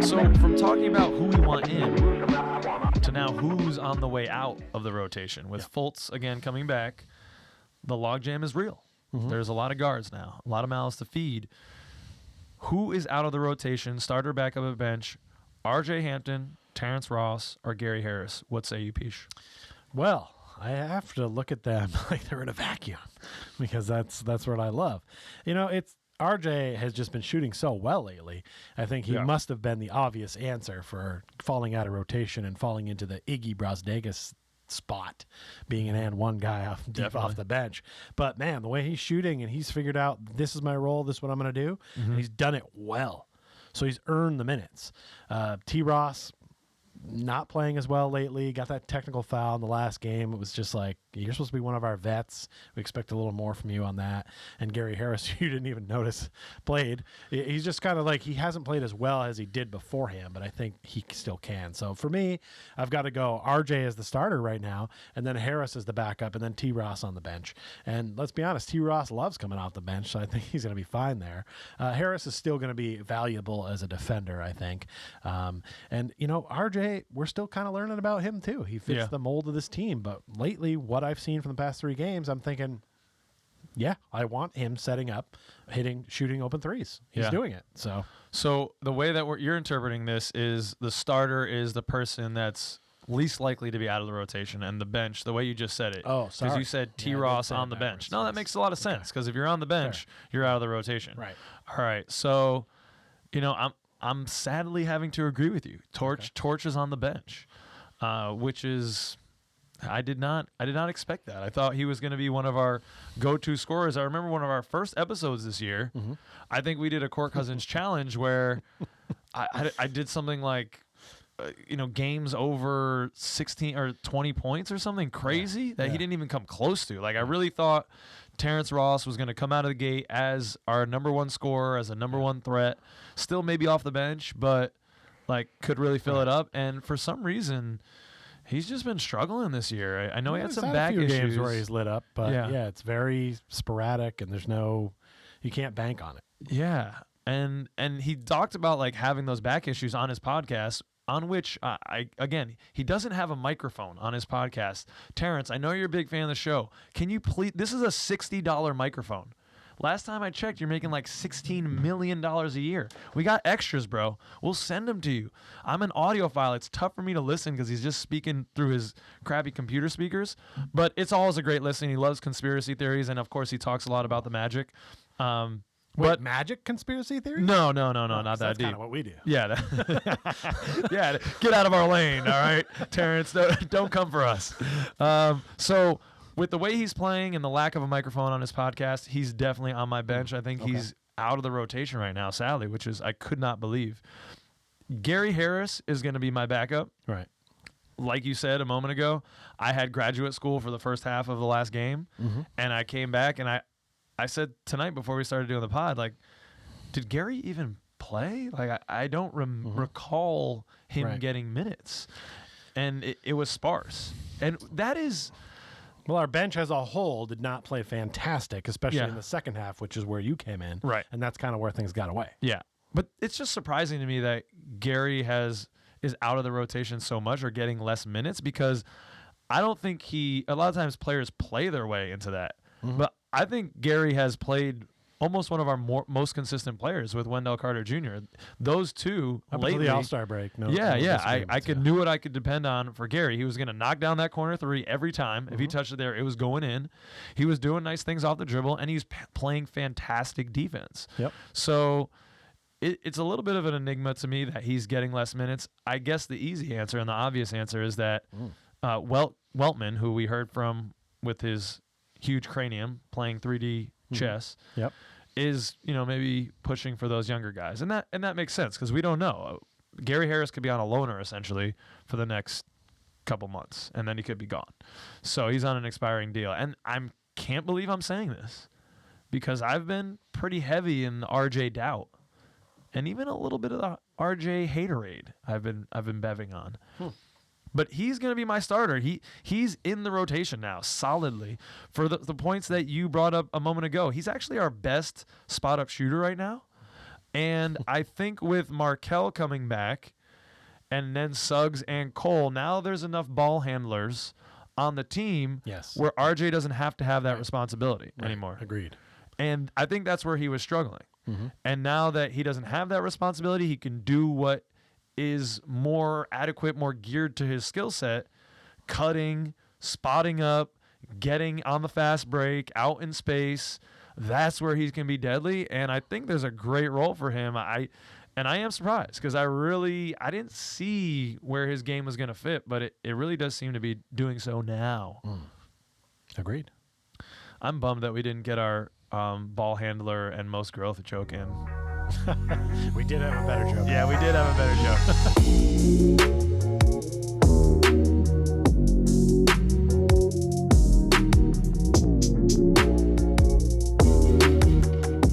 So from talking about who we want in to now who's on the way out of the rotation, with Fultz again coming back, the logjam is real. There's a lot of guards now, a lot of mouths to feed. Who is out of the rotation, starter, backup, at bench? RJ Hampton, Terrence Ross, or Gary Harris? What say you, Pich? Well, I have to look at them like they're in a vacuum because that's what I love. You know, it's RJ has just been shooting so well lately. I think he must have been the obvious answer for falling out of rotation and falling into the Iggy Brasdegas spot, being an and one guy off the bench. But man, the way he's shooting, and he's figured out, this is my role, this is what I'm going to do, and he's done it well. So he's earned the minutes. T. Ross, not playing as well lately, got that technical foul in the last game. It was just like, you're supposed to be one of our vets. We expect a little more from you on that. And Gary Harris, you didn't even notice, played. He's just kind of like, he hasn't played as well as he did beforehand, but I think he still can. So for me, I've got to go RJ as the starter right now, and then Harris as the backup, and then T. Ross on the bench. And let's be honest, T. Ross loves coming off the bench, so I think he's going to be fine there. Harris is still going to be valuable as a defender, I think. And, you know, RJ, we're still kind of learning about him too. He fits the mold of this team, but lately, what I've seen from the past 3 games, I'm thinking, I want him setting up, shooting open threes. He's doing it. So the way that you're interpreting this is the starter is the person that's least likely to be out of the rotation, and the bench, the way you just said it. Oh, sorry. Because you said T. Ross on the bench. No, that makes a lot of sense, because if you're on the bench, you're out of the rotation. Right. All right. So, you know, I'm sadly having to agree with you. Torch is on the bench, which is, I did not expect that. I thought he was going to be one of our go-to scorers. I remember one of our first episodes this year. I think we did a Court Cousins challenge where I did something like, games over 16 or 20 points or something crazy that he didn't even come close to. Like, I really thought Terrence Ross was going to come out of the gate as our number 1 scorer, as a number 1 threat, still maybe off the bench, but like could really fill it up. And for some reason, he's just been struggling this year. I know he had some back a few issues. games where he's lit up, but it's very sporadic, and you can't bank on it. Yeah, and he talked about like having those back issues on his podcast, on which, he doesn't have a microphone on his podcast. Terrence, I know you're a big fan of the show. Can you please, this is a $60 microphone. Last time I checked, you're making like $16 million a year. We got extras, bro. We'll send them to you. I'm an audiophile. It's tough for me to listen because he's just speaking through his crappy computer speakers. But it's always a great listen. He loves conspiracy theories, and of course, he talks a lot about the Magic. But magic conspiracy theory? No, not that that's deep. That's kind of what we do. Yeah. Yeah, get out of our lane, all right? Terrence, don't come for us. So with the way he's playing and the lack of a microphone on his podcast, he's definitely on my bench. I think he's out of the rotation right now, sadly, which is I could not believe. Gary Harris is going to be my backup. Right. Like you said a moment ago, I had graduate school for the first half of the last game, and I came back, and I said tonight before we started doing the pod, like, did Gary even play? Like, I don't recall him getting minutes, and it was sparse. And that is... Well, our bench as a whole did not play fantastic, especially in the second half, which is where you came in. Right. And that's kind of where things got away. Yeah. But it's just surprising to me that Gary is out of the rotation so much or getting less minutes, because I don't think a lot of times players play their way into that. But I think Gary has played almost one of our most consistent players with Wendell Carter Jr. Those two up lately, until the All-Star break. I knew what I could depend on for Gary. He was going to knock down that corner 3 every time. If he touched it there, it was going in. He was doing nice things off the dribble, and he's playing fantastic defense. Yep. So it's a little bit of an enigma to me that he's getting less minutes. I guess the easy answer and the obvious answer is that Weltman, who we heard from with his huge cranium playing 3D chess, is maybe pushing for those younger guys, and that makes sense because we don't know. Gary Harris could be on a loaner essentially for the next couple months, and then he could be gone. So he's on an expiring deal, and I can't believe I'm saying this because I've been pretty heavy in the RJ doubt, and even a little bit of the RJ haterade I've been bevving on. But he's going to be my starter. He's in the rotation now, solidly. For the points that you brought up a moment ago, he's actually our best spot-up shooter right now. And I think with Markelle coming back and then Suggs and Cole, now there's enough ball handlers on the team where RJ doesn't have to have that responsibility anymore. Agreed. And I think that's where he was struggling. And now that he doesn't have that responsibility, he can do what is more adequate, more geared to his skill set, cutting, spotting up, getting on the fast break, out in space. That's where he's going to be deadly. And I think there's a great role for him. I am surprised because I didn't see where his game was going to fit, but it really does seem to be doing so now. Agreed. I'm bummed that we didn't get our ball handler and most growth joke in. We did have a better joke. Yeah, we did have a better joke.